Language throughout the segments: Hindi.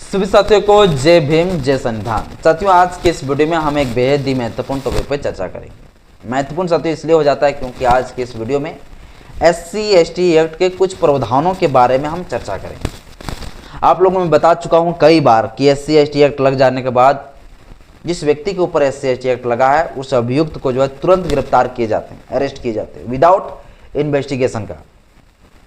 सभी साथियों को जय भीम जय संविधान। साथियों, आज के इस वीडियो में हम एक बेहद ही महत्वपूर्ण टॉपिक पर चर्चा करेंगे। महत्वपूर्ण साथियों इसलिए हो जाता है क्योंकि आज के इस वीडियो में SC/ST एक्ट के कुछ प्रावधानों के बारे में हम चर्चा करेंगे। आप लोगों में बता चुका हूं कई बार कि SC/ST एक्ट लग जाने के बाद जिस व्यक्ति के ऊपर SC/ST एक्ट लगा है उस अभियुक्त को जो है तुरंत गिरफ्तार किए जाते हैं, अरेस्ट किए जाते हैं विदाउट इन्वेस्टिगेशन का।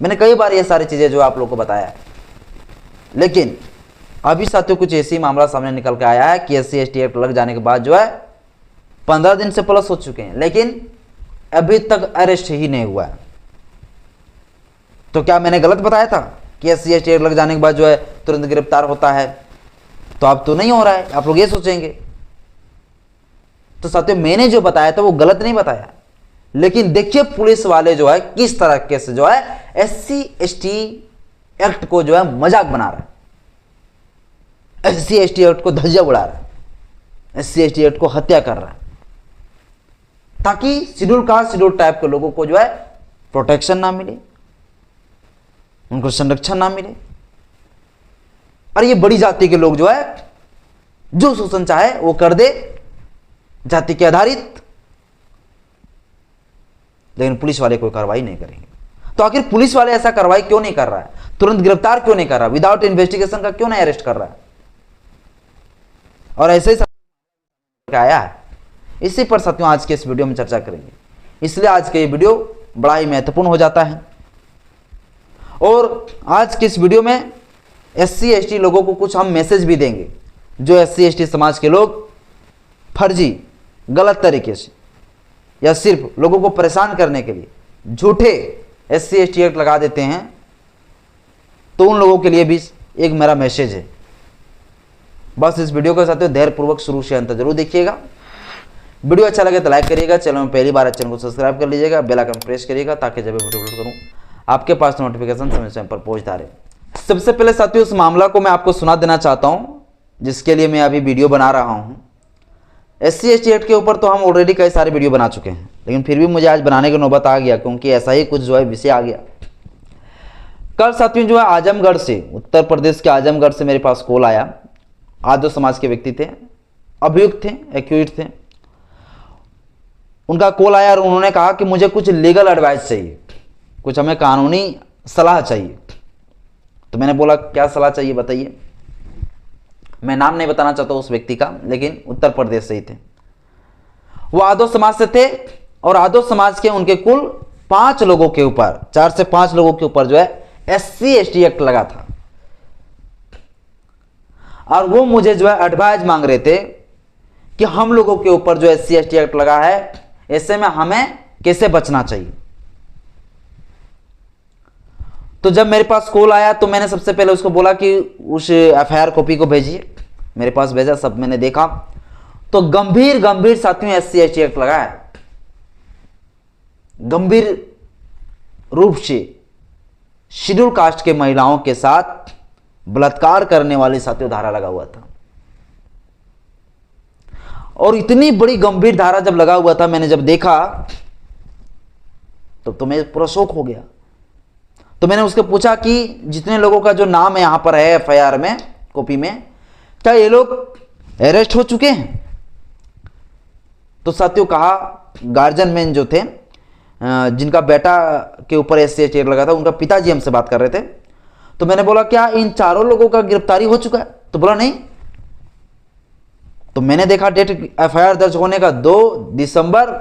मैंने कई बार ये सारी चीज़ें जो आप लोगों को बताया है, लेकिन अभी साथियों कुछ ऐसी मामला सामने निकल के आया है कि SC/ST एक्ट लग जाने के बाद जो है 15 दिन से प्लस हो चुके हैं, लेकिन अभी तक अरेस्ट ही नहीं हुआ है। तो क्या मैंने गलत बताया था कि SC/ST एक्ट लग जाने के बाद जो है तुरंत गिरफ्तार होता है? तो अब तो नहीं हो रहा है, आप लोग ये सोचेंगे। तो साथियों मैंने जो बताया था वो गलत नहीं बताया, लेकिन देखिए पुलिस वाले जो है किस तरीके से जो है SC/ST एक्ट को जो है मजाक बना रहा है, SC/ST एक्ट को धज्जियां उड़ा रहा है, SC/ST एक्ट को हत्या कर रहा है, ताकि शेड्यूल कास्ट शेड्यूल टाइप के लोगों को जो है प्रोटेक्शन ना मिले, उनको संरक्षण ना मिले। और ये बड़ी जाति के लोग जो है जो शोषण चाहे वो कर दे जाति के आधारित, लेकिन पुलिस वाले कोई कार्रवाई नहीं करेंगे। तो आखिर पुलिस वाले ऐसा कार्रवाई क्यों नहीं कर रहा है, तुरंत गिरफ्तार क्यों नहीं कर रहा, विदाउट इन्वेस्टिगेशन का क्यों नहीं अरेस्ट कर रहा है? और ऐसे ही आया है, इसी पर साथियों आज के इस वीडियो में चर्चा करेंगे। इसलिए आज के ये वीडियो बड़ा ही महत्वपूर्ण हो जाता है। और आज के इस वीडियो में SC/ST लोगों को कुछ हम मैसेज भी देंगे, जो SC/ST समाज के लोग फर्जी गलत तरीके से या सिर्फ लोगों को परेशान करने के लिए झूठे SC/ST एक्ट लगा देते हैं। तो उन लोगों के लिए भी एक मेरा मैसेज है। बस इस वीडियो के साथ धैर्यपूर्वक शुरू से अंत जरूर देखिएगा। वीडियो अच्छा लगे तो लाइक करिएगा, चैनल में पहली बार चैनल को सब्सक्राइब कर लीजिएगा, बेल आइकन प्रेस करिएगा ताकि जब भी वीडियो अपलोड करूं आपके पास नोटिफिकेशन समय समय पर पहुंचता रहे। सबसे पहले साथियों उस मामला को मैं आपको सुना देना चाहता हूं जिसके लिए मैं अभी वीडियो बना रहा हूं। SC/ST एक्ट के ऊपर तो हम ऑलरेडी कई सारे वीडियो बना चुके हैं, लेकिन फिर भी मुझे आज बनाने की नौबत आ गया क्योंकि ऐसा ही कुछ जो है विषय आ गया। कल साथियों जो है आजमगढ़ से, उत्तर प्रदेश के आजमगढ़ से मेरे पास कॉल आया। आदो समाज के व्यक्ति थे, अभियुक्त थे, एक्यूज थे। उनका कॉल आया और उन्होंने कहा कि मुझे कुछ लीगल एडवाइस चाहिए, कुछ हमें कानूनी सलाह चाहिए। तो मैंने बोला क्या सलाह चाहिए बताइए। मैं नाम नहीं बताना चाहता उस व्यक्ति का, लेकिन उत्तर प्रदेश से ही थे। वो आदो समाज से थे और आदो समाज के उनके कुल 5 लोगों के ऊपर, 4 से 5 लोगों के ऊपर जो है SC/ST एक्ट लगा था। और वो मुझे जो है एडवाइस मांग रहे थे कि हम लोगों के ऊपर जो SC/ST एक्ट लगा है, ऐसे में हमें कैसे बचना चाहिए। तो जब मेरे पास कॉल आया तो मैंने सबसे पहले उसको बोला कि उस FIR कॉपी को भेजिए। मेरे पास भेजा, सब मैंने देखा तो गंभीर गंभीर साथियों SC/ST एक्ट लगा है। गंभीर रूप से शेड्यूल कास्ट के महिलाओं के साथ बलात्कार करने वाली साथियों धारा लगा हुआ था। और इतनी बड़ी गंभीर धारा जब लगा हुआ था, मैंने जब देखा तो मैं पूरा शौक हो गया। तो मैंने उसके पूछा कि जितने लोगों का जो नाम है यहां पर है FIR में, कॉपी में, क्या ये लोग अरेस्ट हो चुके हैं? तो साथियों कहा, गार्जियन मैन जो थे, जिनका बेटा के ऊपर SC/ST एक्ट लगा था, उनका पिताजी हमसे बात कर रहे थे। तो मैंने बोला क्या इन 4 लोगों का गिरफ्तारी हो चुका है? तो बोला नहीं। तो मैंने देखा डेट FIR दर्ज होने का 2 दिसंबर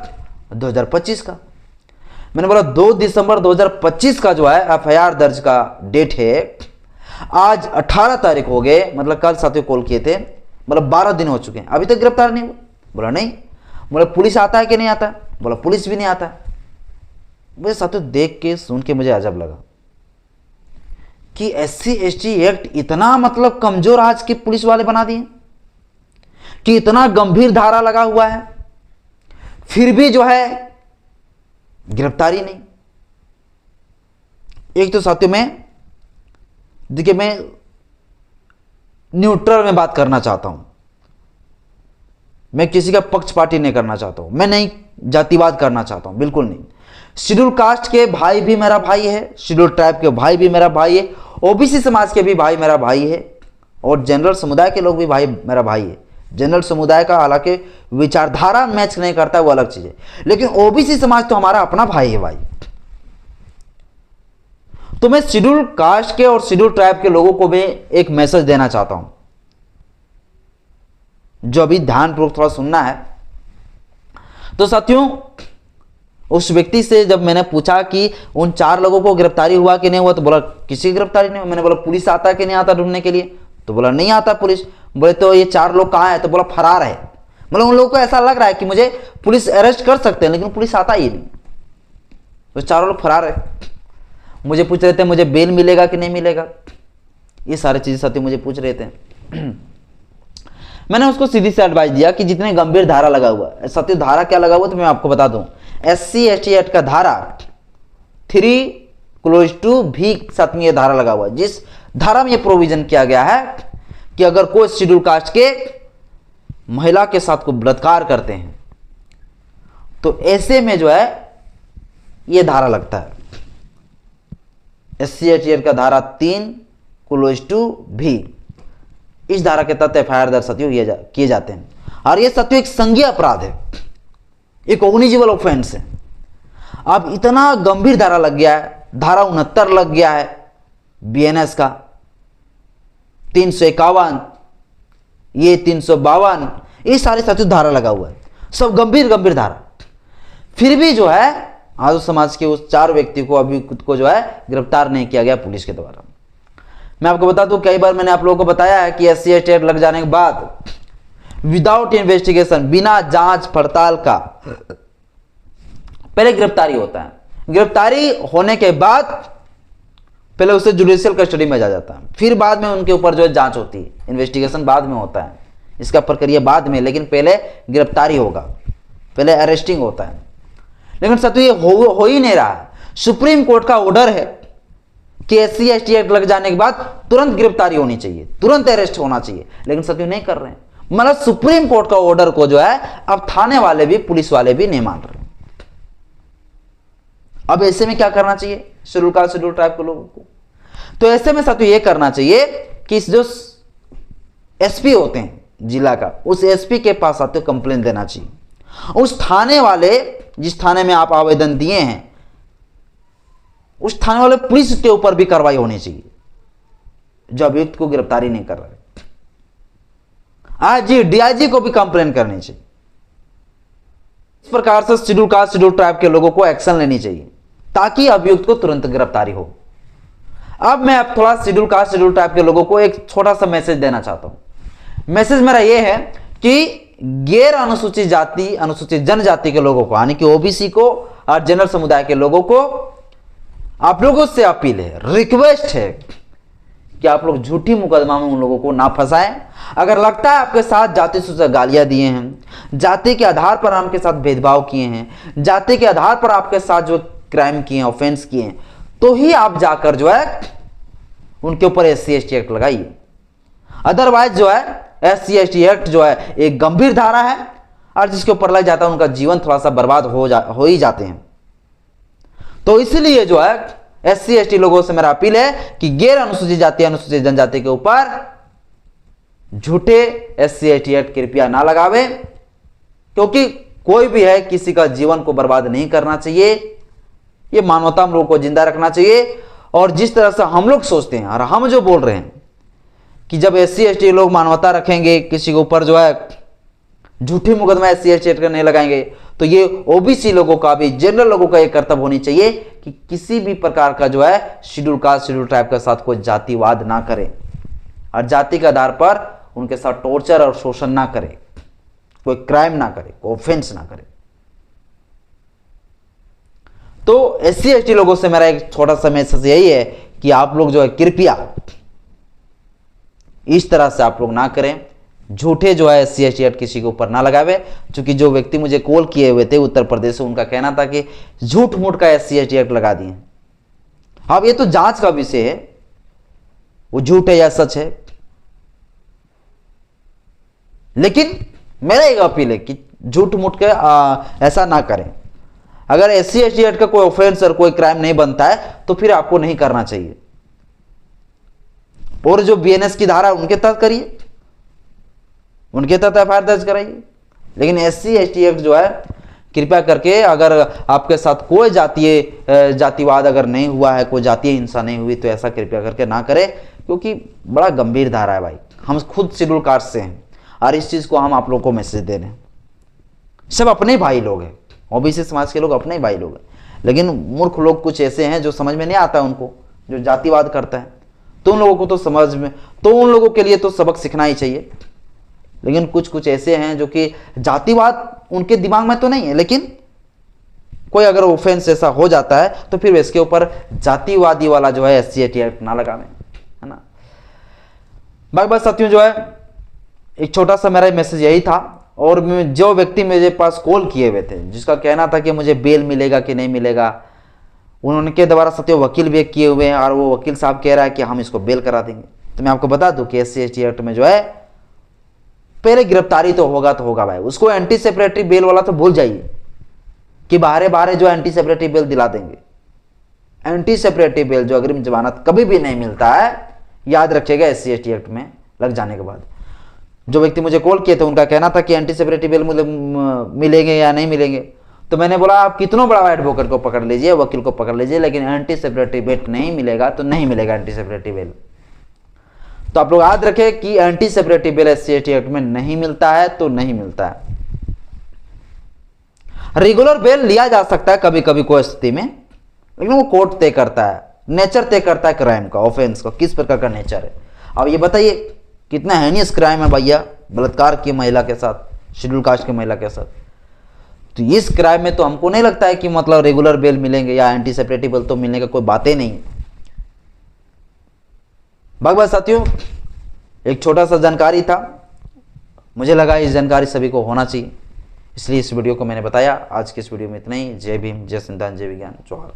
2025 का। मैंने बोला 2 दिसंबर 2025 का जो है FIR दर्ज का डेट है। आज 18 तारीख हो गए, मतलब कल साथियों कॉल किए थे, मतलब 12 दिन हो चुके हैं, अभी तक गिरफ्तार नहीं हुआ। बोला नहीं। बोला पुलिस आता है कि नहीं आता? बोला पुलिस भी नहीं आता है। मुझे साथियों देख के सुन के मुझे अजब लगा कि SC/ST एक्ट इतना मतलब कमजोर आज के पुलिस वाले बना दिए कि इतना गंभीर धारा लगा हुआ है, फिर भी जो है गिरफ्तारी नहीं। एक तो साथियों में देखिए, मैं न्यूट्रल में बात करना चाहता हूं, मैं किसी का पक्षपाती नहीं करना चाहता हूं, मैं नहीं जातिवाद करना चाहता हूं, बिल्कुल नहीं। शेड्यूल कास्ट के भाई भी मेरा भाई है, शेड्यूल ट्राइब के भाई भी मेरा भाई है, ओबीसी समाज के भी भाई मेरा भाई है, और जनरल समुदाय के लोग भी भाई मेरा भाई है। जनरल समुदाय का हालांकि विचारधारा मैच नहीं करता, वो अलग चीज है, लेकिन ओबीसी समाज तो हमारा अपना भाई है भाई। तो मैं शेड्यूल कास्ट के और शेड्यूल ट्राइब के लोगों को भी एक मैसेज देना चाहता हूं, जो अभी ध्यानपूर्वक थोड़ा सुनना है। तो साथियों, उस व्यक्ति से जब मैंने पूछा कि उन 4 लोगों को गिरफ्तारी हुआ कि नहीं हुआ, तो बोला किसी की गिरफ्तारी नहीं हुआ। मैंने बोला पुलिस आता कि नहीं आता ढूंढने के लिए, तो बोला नहीं आता पुलिस। बोले तो ये 4 लोग कहाँ है, तो बोला फरार है। मतलब उन लोगों को ऐसा लग रहा है कि मुझे पुलिस अरेस्ट कर सकते हैं, लेकिन पुलिस आता ही नहीं, तो 4 लोग फरार है। मुझे पूछ रहे थे मुझे बेल मिलेगा कि नहीं मिलेगा, ये सारी चीजें साथियों मुझे पूछ रहे थे। मैंने उसको सीधी से एडवाइस दिया कि जितने गंभीर धारा लगा हुआ है, साथियों धारा क्या लगा हुआ तो मैं आपको बता दूं, SC ST एक्ट का धारा 3(2)भी साथ में ये धारा लगा हुआ है, जिस धारा में ये प्रोविजन किया गया है कि अगर कोई शेड्यूल कास्ट के महिला के साथ को बलात्कार करते हैं तो ऐसे में जो है ये धारा लगता है। SC ST एक्ट का धारा 3(2)भी, इस धारा के तहत FIR दर्ज साथियों किए जाते हैं। और ये साथियों एक संज्ञेय अपराध है, एक कॉग्निजेबल ऑफेंस है। अब इतना गंभीर धारा लग गया है, धारा 69 लग गया है BNS का, 351, ये 352, ये सारे साथियों धारा लगा हुआ है, सब गंभीर गंभीर धारा। फिर भी जो है आदो समाज के उस 4 व्यक्ति को अभी खुद को जो है गिरफ्तार नहीं किया गया पुलिस के द्वारा। मैं आपको बता दूं, कई बार मैंने आप लोगों को बताया है कि SC ST एक्ट लग जाने के बाद विदाउट इन्वेस्टिगेशन, बिना जांच पड़ताल का पहले गिरफ्तारी होता है। गिरफ्तारी होने के बाद पहले उसे जुडिशियल कस्टडी में जाता है, फिर बाद में उनके ऊपर जो है जांच होती है, इन्वेस्टिगेशन बाद में होता है, इसका प्रक्रिया बाद में, लेकिन पहले गिरफ्तारी होगा, पहले अरेस्टिंग होता है। लेकिन साथियों ये हो ही नहीं रहा है। सुप्रीम कोर्ट का ऑर्डर है कि SC ST एक्ट लग जाने के बाद तुरंत गिरफ्तारी होनी चाहिए, तुरंत अरेस्ट होना चाहिए, लेकिन साथियों नहीं कर रहे हैं। मतलब सुप्रीम कोर्ट का ऑर्डर को जो है अब थाने वाले भी, पुलिस वाले भी नहीं मान रहे। अब ऐसे में क्या करना चाहिए शेड्यूल कास्ट शेड्यूल ट्राइब के लोगों को? तो ऐसे में साथियों ये करना चाहिए कि जो SP होते हैं जिला का, उस SP के पास साथियों कंप्लेंट देना चाहिए। उस थाने वाले, जिस थाने में आप आवेदन दिए हैं, उस थाने वाले पुलिस के ऊपर भी कार्रवाई होनी चाहिए जो अभियुक्त को गिरफ्तारी नहीं कर रहे। IG DIG को भी कंप्लेन करनी चाहिए। इस प्रकार से शेड्यूल कास्ट शेड्यूल ट्राइब के लोगों को एक्शन लेनी चाहिए ताकि अभियुक्त को तुरंत गिरफ्तारी हो। अब मैं अब थोड़ा शेड्यूल कास्ट शेड्यूल ट्राइब के लोगों को एक छोटा सा मैसेज देना चाहता हूं। मैसेज मेरा यह है कि गैर अनुसूचित जाति, अनुसूचित जनजाति के लोगों को, यानी कि OBC को और जनरल समुदाय के लोगों को आप लोगों से अपील है, रिक्वेस्ट है कि आप लोग झूठी मुकदमा में उन लोगों को ना फंसाएं। अगर लगता है आपके साथ जाति सूचक गालियां दिए हैं, जाति के आधार पर आपके साथ भेदभाव किए हैं, जाति के आधार पर आपके साथ जो क्राइम किए हैं, ऑफेंस किए हैं, तो ही आप जाकर जो है उनके ऊपर SC ST एक्ट लगाइए। अदरवाइज जो है SC ST एक्ट जो है एक गंभीर धारा है और जिसके ऊपर लग जाता है उनका जीवन थोड़ा सा बर्बाद हो ही जाते हैं। तो इसलिए जो है SC ST लोगों से मेरा अपील है कि गैर अनुसूचित जाति, अनुसूचित जनजाति के ऊपर झूठे SC ST एक्ट कृपया ना लगावे, क्योंकि कोई भी है किसी का जीवन को बर्बाद नहीं करना चाहिए। ये मानवता हम लोगों को जिंदा रखना चाहिए। और जिस तरह से हम लोग सोचते हैं और हम जो बोल रहे हैं कि जब SC ST लोग मानवता रखेंगे, किसी के ऊपर जो है झूठी मुकदमा SC ST एक्ट नहीं लगाएंगे, तो ये OBC लोगों का भी, जनरल लोगों का एक कर्तव्य होनी चाहिए कि किसी भी प्रकार का जो है शेड्यूल कास्ट शेड्यूल ट्राइब के साथ कोई जातिवाद ना करे और जाति के आधार पर उनके साथ टॉर्चर और शोषण ना करे, कोई क्राइम ना करे, कोई ऑफेंस ना करे। तो SC ST लोगों से मेरा एक छोटा सा मैसेज यही है कि आप लोग जो है कृपया इस तरह से आप लोग ना करें, झूठे जो है SC ST एक्ट किसी के ऊपर ना लगावे। क्योंकि जो व्यक्ति मुझे कॉल किए हुए थे उत्तर प्रदेश से, उनका कहना था कि झूठ मूठ का SC ST एक्ट लगा दिए। अब ये तो जांच का विषय है, वो झूठ है या सच है, लेकिन मेरा एक अपील है कि झूठ मूठ के ऐसा ना करें। अगर SC ST एक्ट का कोई ऑफेंस और कोई क्राइम नहीं बनता है तो फिर आपको नहीं करना चाहिए। और जो बीएनएस की धारा उनके तहत करिए, उनके तहत एफआईआर दर्ज कराइए। लेकिन SC ST एक्ट जो है, कृपया करके अगर आपके साथ कोई जातिवाद अगर नहीं हुआ है, कोई जातीय हिंसा नहीं हुई, तो ऐसा कृपया करके ना करें, क्योंकि बड़ा गंभीर धारा है भाई। हम खुद शेड्यूल कास्ट से हैं और इस चीज़ को हम आप लोगों को मैसेज दे रहे हैं। सब अपने भाई लोग हैं, ओबीसी समाज के लोग अपने भाई लोग हैं, लेकिन मूर्ख लोग कुछ ऐसे हैं जो समझ में नहीं आता उनको, जो जातिवाद करता है। तो उन लोगों को तो समझ में, तो उन लोगों के लिए तो सबक सीखना ही चाहिए। लेकिन कुछ ऐसे हैं जो कि जातिवाद उनके दिमाग में तो नहीं है, लेकिन कोई अगर ऑफेंस ऐसा हो जाता है तो फिर इसके ऊपर जातिवादी वाला जो है SC ST एक्ट ना लगावें, है ना। बाकी बात साथियों जो है, एक छोटा सा मेरा मैसेज यही था। और जो व्यक्ति मेरे पास कॉल किए हुए थे, जिसका कहना था कि मुझे बेल मिलेगा कि नहीं मिलेगा, उनके द्वारा साथियों वकील भी किए हुए हैं और वो वकील साहब कह रहा है कि हम इसको बेल करा देंगे। तो मैं आपको बता दूं कि SC ST एक्ट में जो है पहले गिरफ्तारी तो होगा भाई। उसको एंटी सेपरेटरी बेल वाला तो भूल जाइए कि बाहरे जो एंटी सेपरेटरी बेल दिला देंगे। एंटी सेपरेटरी बेल जो अग्रिम जमानत कभी भी नहीं मिलता है, याद रखिएगा SC ST एक्ट में लग जाने के बाद। जो व्यक्ति मुझे कॉल किए थे उनका कहना था कि एंटी सेपरेटरी बेल मुझे मिलेंगे या नहीं मिलेंगे। तो मैंने बोला आप कितनों बड़ा एडवोकेट को पकड़ लीजिए, वकील को पकड़ लीजिए, लेकिन एंटी सेपरेटरी बेल नहीं मिलेगा तो नहीं मिलेगा एंटी सेपरेटरी बेल। तो आप लोग याद रखें कि anticipatory bail SC ST act में नहीं मिलता है तो नहीं मिलता है। रेगुलर बेल लिया जा सकता है कभी कभी कोई स्थिति में, लेकिन वो कोर्ट तय करता है, नेचर तय करता है क्राइम का, ऑफेंस का, किस प्रकार का नेचर है। अब ये बताइए कितना हेनियस क्राइम है भैया, बलात्कार की महिला के साथ, शेड्यूल कास्ट की महिला के साथ। तो इस क्राइम में तो हमको नहीं लगता है कि मतलब रेगुलर बेल मिलेंगे या एंटी सेपरेटरी बेल तो मिलने का कोई बातें नहीं है। बाकी साथियों, एक छोटा सा जानकारी था, मुझे लगा इस जानकारी सभी को होना चाहिए, इसलिए इस वीडियो को मैंने बताया। आज की इस वीडियो में इतना ही। जय भीम, जय संविधान, जय विज्ञान, जोहार।